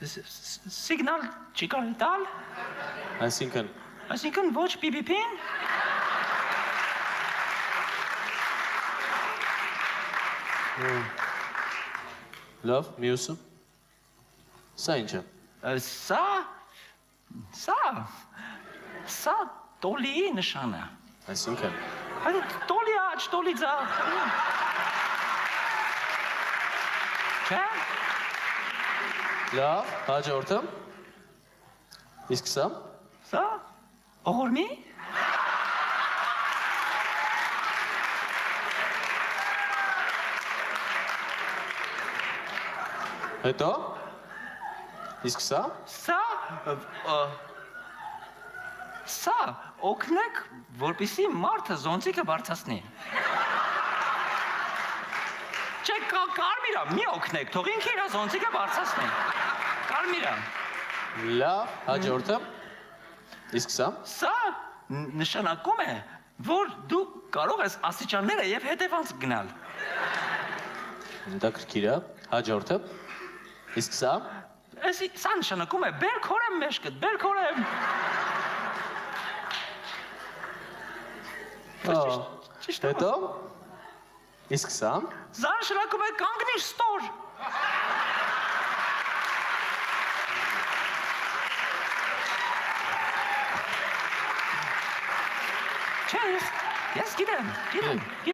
Սիգնալ չի կարելի տալ։ Այսինքն ոչ պիպիպին։ Լավ, մյուսը։ Սա ինչ է։ Սա տոլիի նշանը։ Այսինքն։ Տոլի աչ, տոլի ձախ։ Չէ։ Լավ, հաջորդը։ Իսկ սա։ Սա օղորմի։ Հետո։ Իսկ սա։ Սա օգնեք, որպեսզի մարդը զոնտիկը բարձրացնի։ Չէ, կարմիրա, մի օգնեք, թող ինքը իր զոնտիկը բարձրացնի։ Կարմիրա։ Լավ, հաջորդը։ Իսկ սա։ Սա նշանակում է, որ դու կարող ես աստիճանները եւ հետևանց գնալ։ Հետաքրքիր է, հաջորդը։ Իսկ սա։ Սա նշանակում է բերք հորեմ մեջքդ, բերք հորեմ։ Հետո։ Իսկ սա։ Սա նշանակում է կանգնիր ստոր։ Չէ, ես գիտեմ։